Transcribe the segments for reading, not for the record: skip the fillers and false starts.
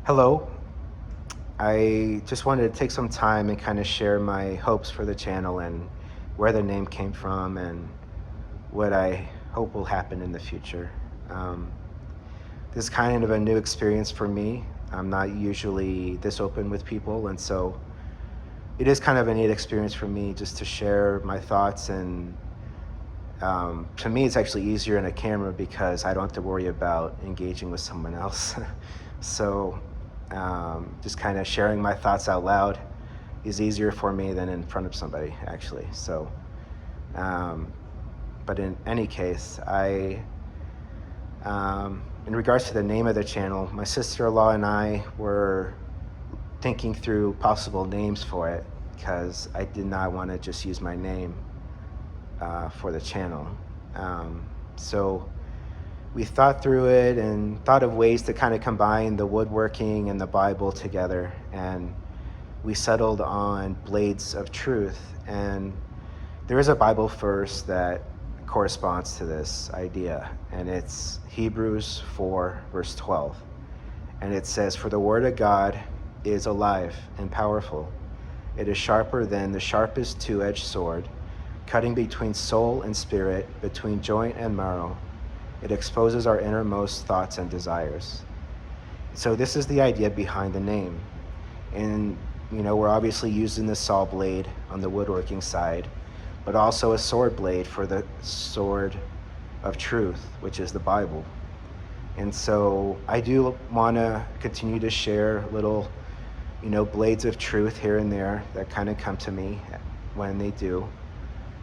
Hello. I just wanted to take some time and kind of share my hopes for the channel and where the name came from and what I hope will happen in the future. Um, this is kind of a new experience for me. I'm not usually this open with people, and so it is kind of a neat experience for me just to share my thoughts. And to me, it's actually easier in a camera because I don't have to worry about engaging with someone else. So just kind of sharing my thoughts out loud is easier for me than in front of somebody, actually. So, um, but in any case, in regards to the name of the channel, my sister-in-law and I were thinking through possible names for it because I did not want to just use my name for the channel. So we thought through it and thought of ways to kind of combine the woodworking and the Bible together. And we settled on Blades of Truth. And there is a Bible verse that corresponds to this idea. And it's Hebrews 4, verse 12. And it says, "For the word of God is alive and powerful. It is sharper than the sharpest two-edged sword, cutting between soul and spirit, between joint and marrow. It exposes our innermost thoughts and desires." So this is the idea behind the name. And, we're obviously using the saw blade on the woodworking side, but also a sword blade for the sword of truth, which is the Bible. And so I do want to continue to share little, blades of truth here and there that kind of come to me when they do.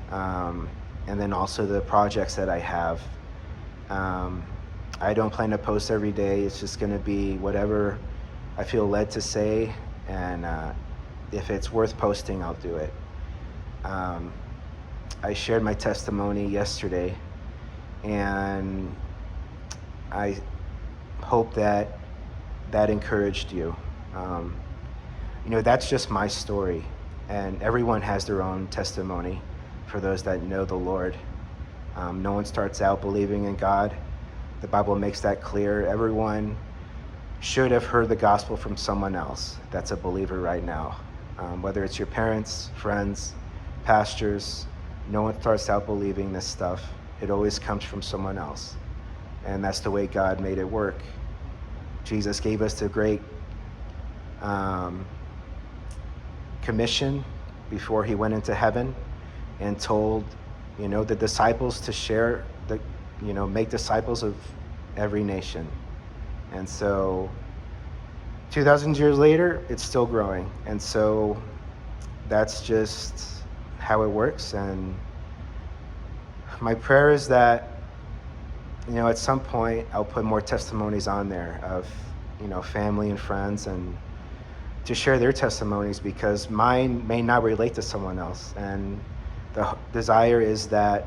And then also the projects that I have. I don't plan to post every day. It's just going to be whatever I feel led to say, and if it's worth posting, I'll do it. I shared my testimony yesterday, and I hope that encouraged you. That's just my story, and everyone has their own testimony for those that know the Lord. No one starts out believing in God. The Bible makes that clear. Everyone should have heard the gospel from someone else that's a believer right now. Whether it's your parents, friends, pastors, no one starts out believing this stuff. It always comes from someone else. And that's the way God made it work. Jesus gave us the great commission before he went into heaven and told the disciples to share make disciples of every nation. And so 2,000 years later, it's still growing. And so that's just how it works. And my prayer is that, at some point I'll put more testimonies on there of, family and friends, and to share their testimonies, because mine may not relate to someone else. And the desire is that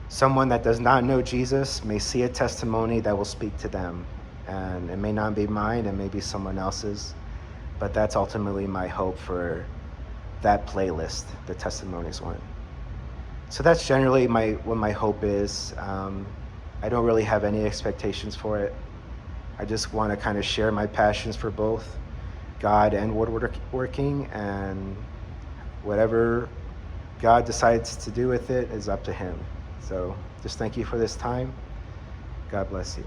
someone that does not know Jesus may see a testimony that will speak to them. And it may not be mine, it may be someone else's, but that's ultimately my hope for that playlist, the testimonies one. So that's generally what my hope is. I don't really have any expectations for it. I just want to kind of share my passions for both God and woodworking, and whatever God decides to do with it is up to him. So just thank you for this time. God bless you.